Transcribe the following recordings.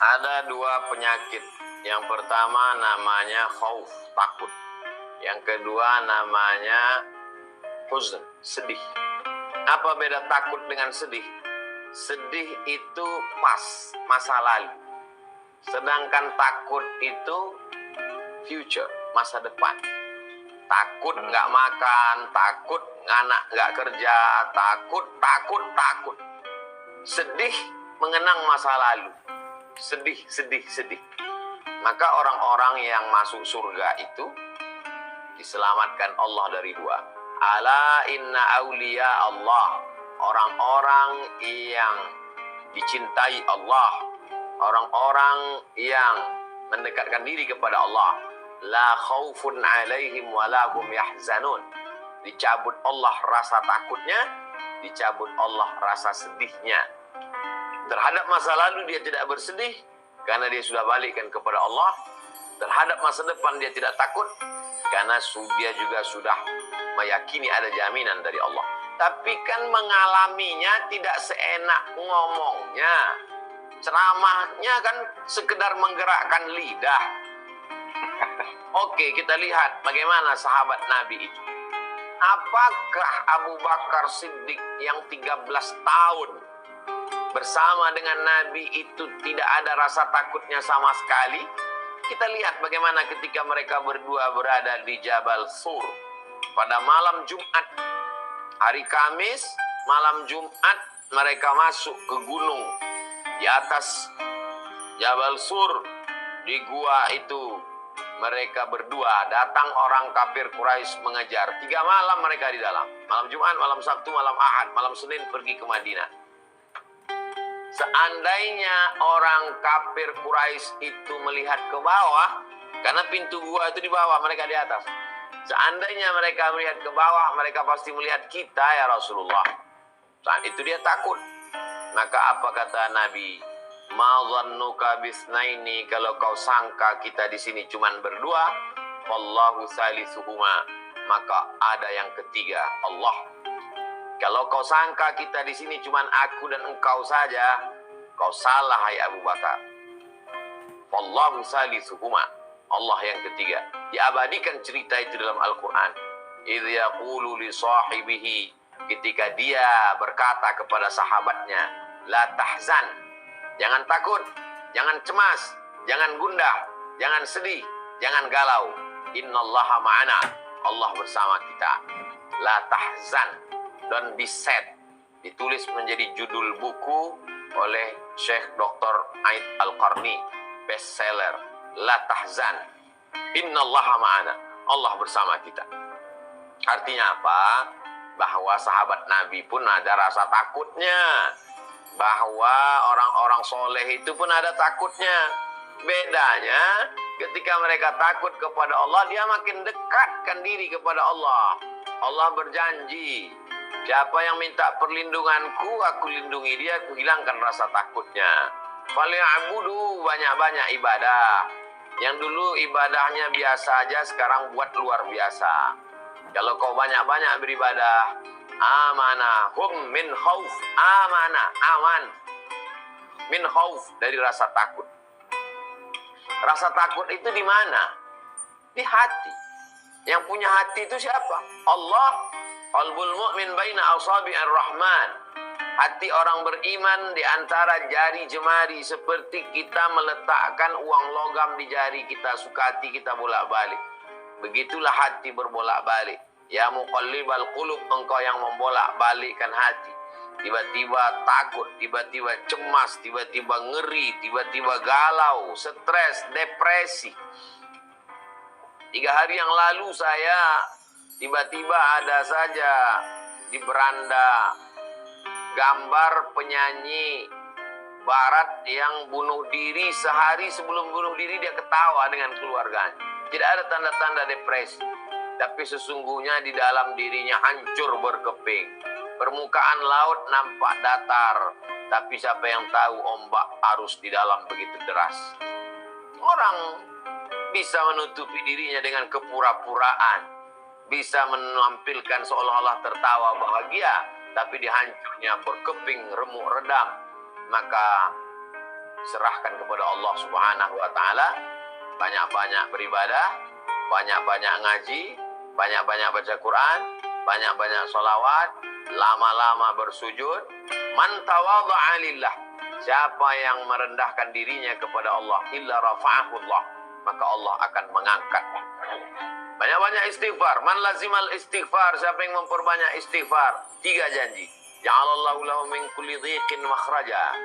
Ada dua penyakit. Yang pertama namanya khauf, takut. Yang kedua namanya huzn, sedih. Apa beda takut dengan sedih? Sedih itu pas, masa lalu. Sedangkan takut itu future, masa depan. Takut nggak makan, takut anak nggak kerja, takut. Sedih mengenang masa lalu. Sedih. Maka orang-orang yang masuk surga itu diselamatkan Allah dari dua. Ala inna awliya Allah. Orang-orang yang dicintai Allah. Orang-orang yang mendekatkan diri kepada Allah. La khaufun alaihim wa la hum yahzanun. Dicabut Allah rasa takutnya, dicabut Allah rasa sedihnya. Terhadap masa lalu dia tidak bersedih karena dia sudah balikkan kepada Allah. Terhadap masa depan dia tidak takut karena dia juga sudah meyakini ada jaminan dari Allah. Tapi kan mengalaminya tidak seenak ngomongnya. Ceramahnya kan sekedar menggerakkan lidah. Oke, kita lihat bagaimana sahabat Nabi itu. Apakah Abu Bakar Siddiq yang 13 tahun bersama dengan Nabi itu tidak ada rasa takutnya sama sekali? Kita lihat bagaimana ketika mereka berdua berada di Jabal Sur pada malam Jumat. Hari Kamis, malam Jumat mereka masuk ke gunung. Di atas Jabal Sur, di gua itu mereka berdua, datang orang kafir Quraisy mengejar. 3 malam mereka di dalam. Malam Jumat, malam Sabtu, malam Ahad, malam Senin pergi ke Madinah. Seandainya orang kafir Quraisy itu melihat ke bawah, karena pintu gua itu di bawah, mereka di atas. Seandainya mereka melihat ke bawah, mereka pasti melihat kita ya Rasulullah. Saat itu dia takut. Maka apa kata Nabi? Ma dhannuka bisnaini, kalau kau sangka kita di sini cuman berdua, wallahu salisuhuma, maka ada yang ketiga, Allah. Kalau kau sangka kita di sini cuman aku dan engkau saja, kau salah hai Abu Bakar. Wallahu salisuhuma, Allah yang ketiga. Diabadikan cerita itu dalam Al-Qur'an. Idz yaqulu li sahibihi, ketika dia berkata kepada sahabatnya, la tahzan, jangan takut, jangan cemas, jangan gundah, jangan sedih, jangan galau. Innallaha ma'ana, Allah bersama kita. La tahzan, don't be sad. Ditulis menjadi judul buku oleh Syekh Dr. Aid Al-Qarni, bestseller. La tahzan, innallaha ma'ana, Allah bersama kita. Artinya apa? Bahwa sahabat Nabi pun ada rasa takutnya. Bahwa orang-orang soleh itu pun ada takutnya. Bedanya ketika mereka takut kepada Allah, dia makin dekatkan diri kepada Allah. Allah berjanji, siapa yang minta perlindunganku, aku lindungi dia, aku hilangkan rasa takutnya. Falyabudu, banyak-banyak ibadah. Yang dulu ibadahnya biasa aja, sekarang buat luar biasa. Kalau kau banyak-banyak beribadah, amanah hum min khauf, amanah, aman, min khauf, dari rasa takut. Rasa takut itu di mana? Di hati. Yang punya hati itu siapa? Allah. Qalbul mu'min baina asabi'ir rahman. Hati orang beriman di antara jari jemari, seperti kita meletakkan uang logam di jari kita, sukati kita bolak-balik. Begitulah hati berbolak-balik. Ya muqallibal qulub, engkau yang membolak-balikkan hati. Tiba-tiba takut, tiba-tiba cemas, tiba-tiba ngeri, tiba-tiba galau, stres, depresi. 3 hari yang lalu saya tiba-tiba ada saja di beranda gambar penyanyi barat yang bunuh diri. Sehari sebelum bunuh diri dia ketawa dengan keluarganya. Tidak ada tanda-tanda depresi, tapi sesungguhnya di dalam dirinya hancur berkeping. Permukaan laut nampak datar, tapi siapa yang tahu ombak arus di dalam begitu deras. Orang bisa menutupi dirinya dengan kepura-puraan, bisa menampilkan seolah-olah tertawa bahagia, tapi di hancurnya berkeping, remuk, redam. Maka serahkan kepada Allah Subhanahu wa taala, banyak-banyak beribadah, banyak-banyak ngaji, banyak-banyak baca Quran, banyak-banyak sholawat, lama-lama bersujud. Man tawadha'a lillah, siapa yang merendahkan dirinya kepada Allah, illa rafa'ahu Allah, maka Allah akan mengangkat. Banyak-banyak istighfar. Man lazimal istighfar, siapa yang memperbanyak istighfar, 3 janji. Ja'alallahu lahu min kulli dhiqin makhraja,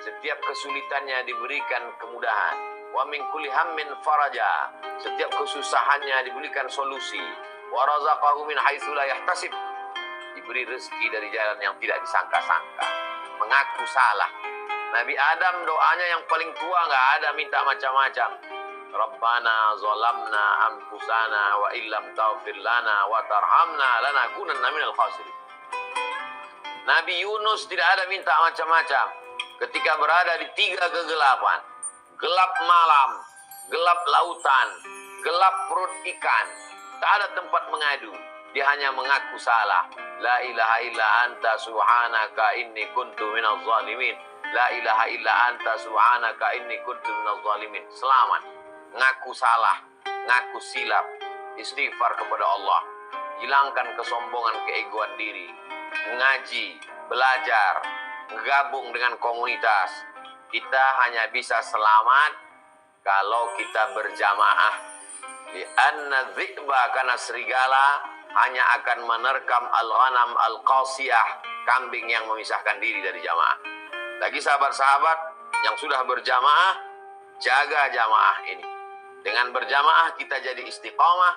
setiap kesulitannya diberikan kemudahan. Wa min kulli hammin faraja, setiap kesusahannya diberikan solusi. Wa razaqahu min haitsu la yahtasib, diberi rezeki dari jalan yang tidak disangka-sangka. Mengaku salah. Nabi Adam doanya yang paling tua, nggak ada minta macam-macam. Rabbana zalamna anfusana wa illam taghfir lana wa tarhamna lanakunanna minal khasirin. Nabi Yunus tidak ada minta macam-macam. Ketika berada di 3 kegelapan, gelap malam, gelap lautan, gelap perut ikan, tak ada tempat mengadu. Dia hanya mengaku salah. La ilaha illa anta subhanaka inni kuntu minaz zalimin. La ilaha illa anta subhanaka inni kuntu minaz zalimin. Selamat. Ngaku salah, ngaku silap, istighfar kepada Allah, hilangkan kesombongan, keegoan diri, ngaji, belajar, gabung dengan komunitas. Kita hanya bisa selamat kalau kita berjamaah. Li'anna dhi'ba, karena serigala hanya akan menerkam al-ghanam al-qasiyah, kambing yang memisahkan diri dari jamaah. Bagi sahabat-sahabat yang sudah berjamaah, jaga jamaah ini. Dengan berjamaah kita jadi istiqomah,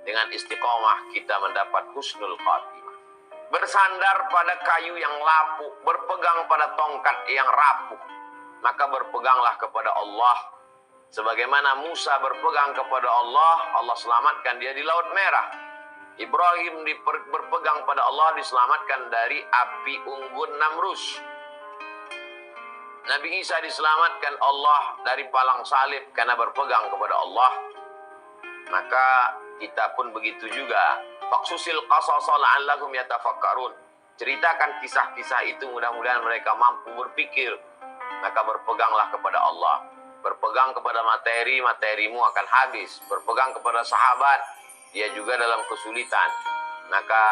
dengan istiqomah kita mendapat husnul khatimah. Bersandar pada kayu yang lapuk, berpegang pada tongkat yang rapuh, maka berpeganglah kepada Allah. Sebagaimana Musa berpegang kepada Allah, Allah selamatkan dia di Laut Merah. Ibrahim berpegang pada Allah, diselamatkan dari api unggun Namrus. Nabi Isa diselamatkan Allah dari palang salib karena berpegang kepada Allah. Maka kita pun begitu juga. Faqsusil qasasa la'allahum yatafakkarun. Ceritakan kisah-kisah itu, mudah-mudahan mereka mampu berpikir. Maka berpeganglah kepada Allah. Berpegang kepada materi, materimu akan habis. Berpegang kepada sahabat, dia juga dalam kesulitan. Maka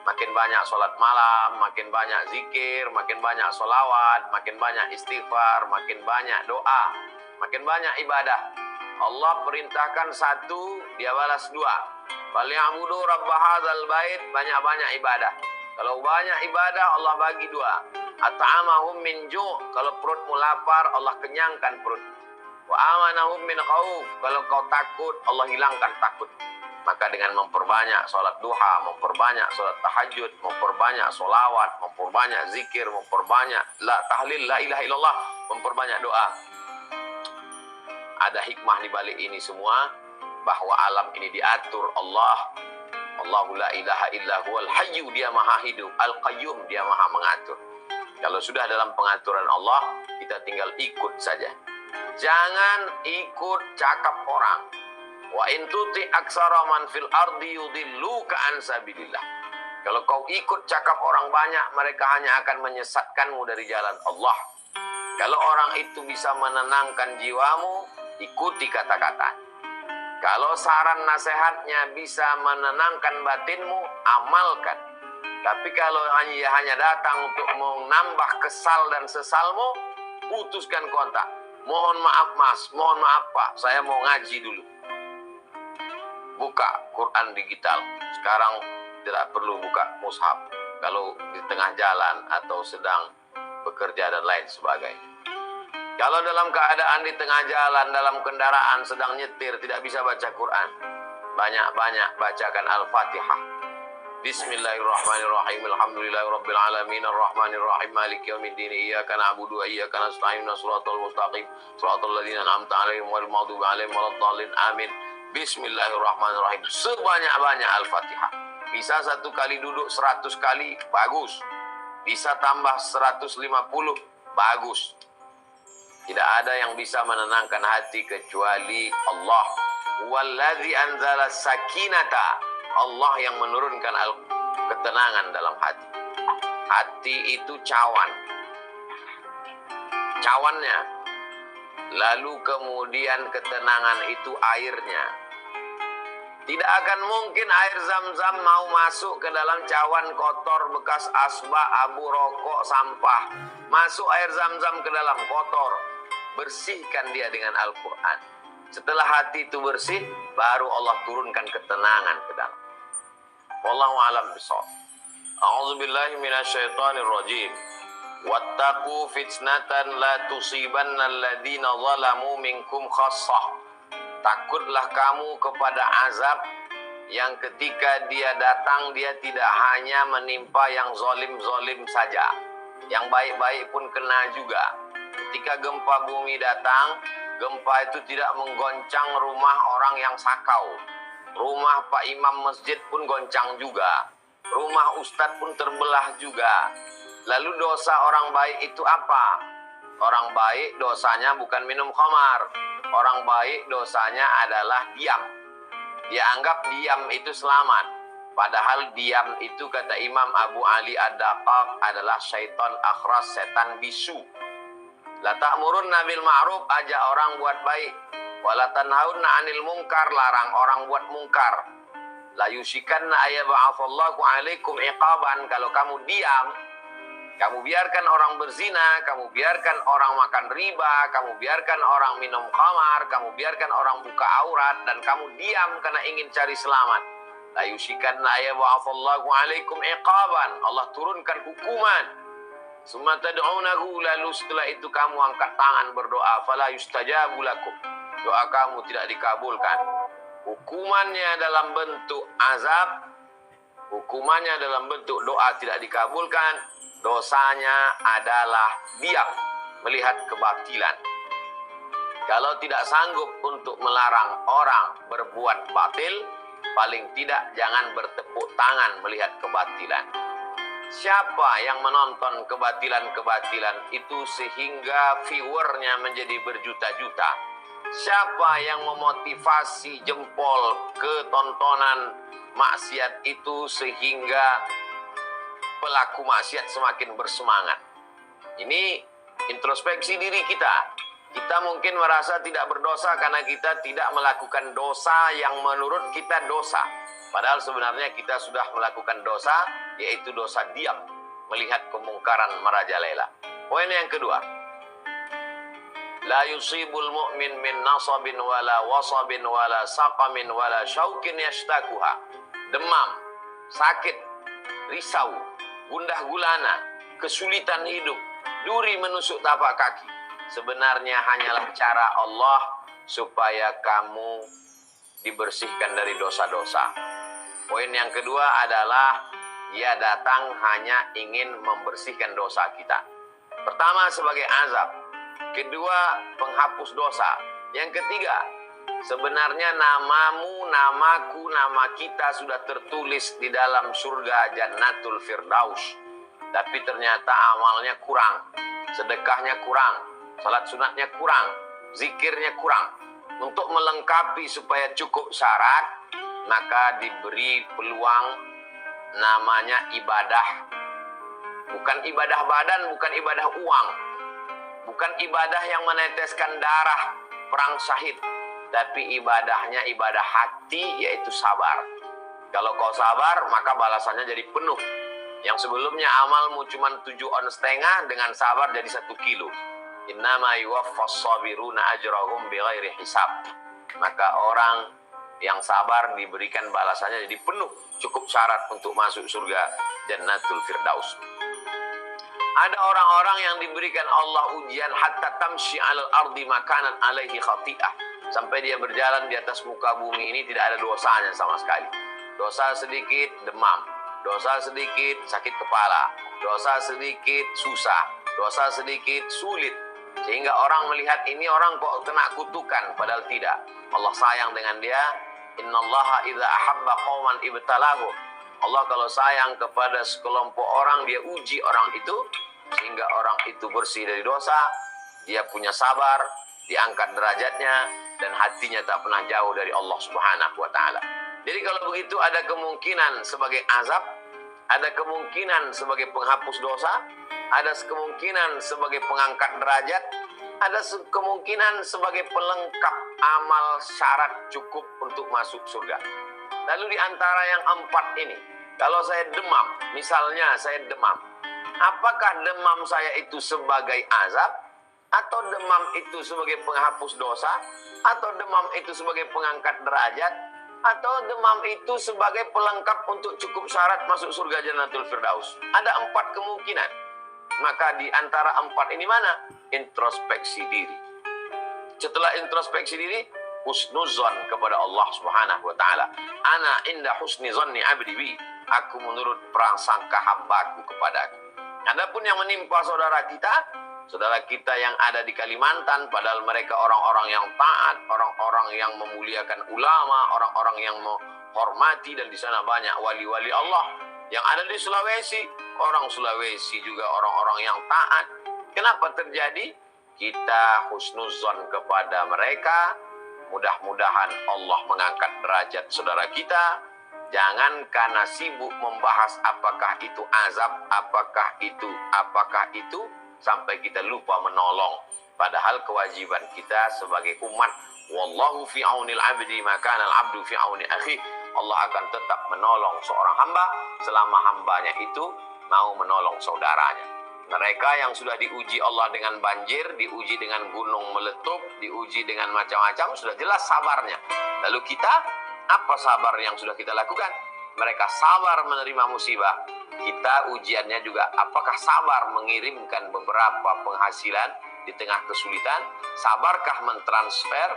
makin banyak sholat malam, makin banyak zikir, makin banyak sholawat, makin banyak istighfar, makin banyak doa, makin banyak ibadah. Allah perintahkan 1, dia balas 2. Falyabudu rabb hadzal bait, banyak-banyak ibadah. Kalau banyak ibadah, Allah bagi 2. At'amahum min ju', kalau perutmu lapar, Allah kenyangkan perut. Wa amanahum min khauf, kalau kau takut, Allah hilangkan takut. Maka dengan memperbanyak sholat duha, memperbanyak sholat tahajud, memperbanyak sholawat, memperbanyak zikir, memperbanyak tahlil, la ilaha illallah, memperbanyak doa. Ada hikmah di balik ini semua, bahwa alam ini diatur Allah. Allahu la ilaha illa huwal hayyu, dia maha hidup. Al-qayyum, dia maha mengatur. Kalau sudah dalam pengaturan Allah, kita tinggal ikut saja. Jangan ikut cakap orang. Wa in tuti aksara man fil ardi yudilluka an sabilillah. Kalau kau ikut cakap orang banyak, mereka hanya akan menyesatkanmu dari jalan Allah. Kalau orang itu bisa menenangkan jiwamu, ikuti kata-kata. Kalau saran nasihatnya bisa menenangkan batinmu, amalkan. Tapi kalau hanya datang untuk menambah kesal dan sesalmu, putuskan kontak. Mohon maaf mas, mohon maaf pak, saya mau ngaji dulu. Buka Quran digital. Sekarang tidak perlu buka mushaf kalau di tengah jalan atau sedang bekerja dan lain sebagainya. Kalau dalam keadaan di tengah jalan, dalam kendaraan, sedang nyetir, tidak bisa baca Quran, banyak-banyak bacakan Al-Fatihah. Bismillahirrahmanirrahim. Alhamdulillahirabbil alamin arrahmanir rahim maliki yaumiddin iyyaka na'budu wa iyyaka nasta'in shiratal mustaqim shiratal ladzina an'amta 'alaihim ghairil maghdubi 'alaihim waladdallin amin. Bismillahirrahmanirrahim. Sebanyak-banyak Al-Fatihah. Bisa 1 kali duduk 100 kali, bagus. Bisa tambah 150, bagus. Tidak ada yang bisa menenangkan hati kecuali Allah. Walladzi anzala sakinata. Allah yang menurunkan ketenangan dalam hati. Hati itu cawan. Cawannya lalu kemudian ketenangan itu airnya. Tidak akan mungkin air Zam-Zam mau masuk ke dalam cawan kotor bekas asbak, abu rokok, sampah. Masuk air Zam-Zam ke dalam kotor. Bersihkan dia dengan Al-Quran. Setelah hati itu bersih, baru Allah turunkan ketenangan ke dalam. Wallahu a'lam bishawab. A'udzubillahi minasyaitonir rajim. Wattaqu fitnatan la tusibanna alladziina zalamu minkum khassah. Takutlah kamu kepada azab yang ketika dia datang, dia tidak hanya menimpa yang zolim-zolim saja, yang baik-baik pun kena juga. Ketika gempa bumi datang, gempa itu tidak menggoncang rumah orang yang sakau. Rumah Pak Imam masjid pun goncang juga. Rumah ustadz pun terbelah juga. Lalu dosa orang baik itu apa? Orang baik dosanya bukan minum khamar. Orang baik dosanya adalah diam. Dia anggap diam itu selamat. Padahal diam itu kata Imam Abu Ali Ad-Daqaq adalah syaitan akhras, setan bisu. La ta'murunna bil ma'ruf, ajak orang buat baik. Wa la tanhauna 'anil munkar, larang orang buat mungkar. La yusikanna ayyab'atsallahu 'alaikum iqaban, kalau kamu diam, kamu biarkan orang berzina, kamu biarkan orang makan riba, kamu biarkan orang minum khamar, kamu biarkan orang buka aurat, dan kamu diam karena ingin cari selamat. La yusikanna ayyab'atsallahu 'alaikum iqaban, Allah turunkan hukuman. Summa tad'unahu, lalu setelah itu kamu angkat tangan berdoa, fala yustajabu lakum, doa kamu tidak dikabulkan. Hukumannya dalam bentuk azab, hukumannya dalam bentuk doa tidak dikabulkan. Dosanya adalah diam, melihat kebatilan. Kalau tidak sanggup untuk melarang orang berbuat batil, paling tidak jangan bertepuk tangan melihat kebatilan. Siapa yang menonton kebatilan-kebatilan itu sehingga viewernya menjadi berjuta-juta? Siapa yang memotivasi jempol ke tontonan maksiat itu sehingga pelaku maksiat semakin bersemangat? Ini introspeksi diri kita. Kita mungkin merasa tidak berdosa karena kita tidak melakukan dosa yang menurut kita dosa. Padahal sebenarnya kita sudah melakukan dosa, yaitu dosa diam, melihat kemungkaran merajalela. Poin yang kedua, la yusibul mu'min min nasabin wala wasabin wala saqamin wala syaukin yashtakuha. Demam, sakit, risau, gundah gulana, kesulitan hidup, duri menusuk tapak kaki, sebenarnya hanyalah cara Allah supaya kamu dibersihkan dari dosa-dosa. Poin yang kedua adalah dia datang hanya ingin membersihkan dosa kita. Pertama sebagai azab, kedua penghapus dosa, yang ketiga sebenarnya namamu, namaku, nama kita sudah tertulis di dalam surga Jannatul Firdaus. Tapi ternyata amalnya kurang, sedekahnya kurang, salat sunatnya kurang, zikirnya kurang. Untuk melengkapi supaya cukup syarat, maka diberi peluang namanya ibadah. Bukan ibadah badan, bukan ibadah uang, bukan ibadah yang meneteskan darah perang syahid, tapi ibadahnya ibadah hati, yaitu sabar. Kalau kau sabar, maka balasannya jadi penuh. Yang sebelumnya amalmu cuma 7,5 ons, dengan sabar jadi 1 kilo. Innama yuwaffas sabiruna ajrahum bighairi hisab. Maka orang yang sabar diberikan balasannya jadi penuh, cukup syarat untuk masuk surga Jannatul Firdaus. Ada orang-orang yang diberikan Allah ujian hatta tamshi 'alal ardi makanan 'alaihi khati'ah, sampai dia berjalan di atas muka bumi ini tidak ada dosanya sama sekali. Dosa sedikit demam, dosa sedikit sakit kepala, dosa sedikit susah, dosa sedikit sulit, sehingga orang melihat ini orang kok kena kutukan, padahal tidak. Allah sayang dengan dia. Innallaha idza ahabba qauman ibtalahum. Allah kalau sayang kepada sekelompok orang, dia uji orang itu sehingga orang itu bersih dari dosa, dia punya sabar, diangkat derajatnya, dan hatinya tak pernah jauh dari Allah Subhanahu wa taala. Jadi kalau begitu ada kemungkinan sebagai azab, ada kemungkinan sebagai penghapus dosa, ada kemungkinan sebagai pengangkat derajat, ada kemungkinan sebagai pelengkap amal syarat cukup untuk masuk surga. Lalu di antara yang 4 ini, kalau saya demam, misalnya saya demam, apakah demam saya itu sebagai azab, atau demam itu sebagai penghapus dosa, atau demam itu sebagai pengangkat derajat, atau demam itu sebagai pelengkap untuk cukup syarat masuk surga Jannatul Firdaus? Ada 4 kemungkinan. Maka di antara 4 ini mana? Introspeksi diri. Setelah introspeksi diri, husnuzon kepada Allah Subhanahu wa taala. Ana inda husni zanni abdi bi. Aku menurut prasangka hambaku kepadaku. Adapun yang menimpa saudara kita yang ada di Kalimantan, padahal mereka orang-orang yang taat, orang-orang yang memuliakan ulama, orang-orang yang menghormati, dan di sana banyak wali-wali Allah. Yang ada di Sulawesi, orang Sulawesi juga orang-orang yang taat. Kenapa terjadi? Kita husnuzon kepada mereka. Mudah-mudahan Allah mengangkat derajat saudara kita. Jangan karena sibuk membahas apakah itu azab, apakah itu, sampai kita lupa menolong. Padahal kewajiban kita sebagai umat, wallahu fi aunil abdi maka al abdu fi auni akhi. Allah akan tetap menolong seorang hamba selama hambanya itu mau menolong saudaranya. Mereka yang sudah diuji Allah dengan banjir, diuji dengan gunung meletup, diuji dengan macam-macam, sudah jelas sabarnya. Lalu kita, apa sabar yang sudah kita lakukan? Mereka sabar menerima musibah. Kita ujiannya juga, apakah sabar mengirimkan beberapa penghasilan di tengah kesulitan? Sabarkah mentransfer?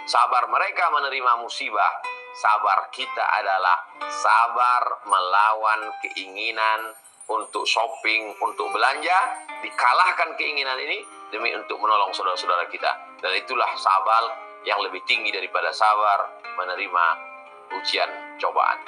Sabar mereka menerima musibah. Sabar kita adalah sabar melawan keinginan untuk shopping, untuk belanja, dikalahkan keinginan ini demi untuk menolong saudara-saudara kita. Dan itulah sabar yang lebih tinggi daripada sabar menerima ujian cobaan.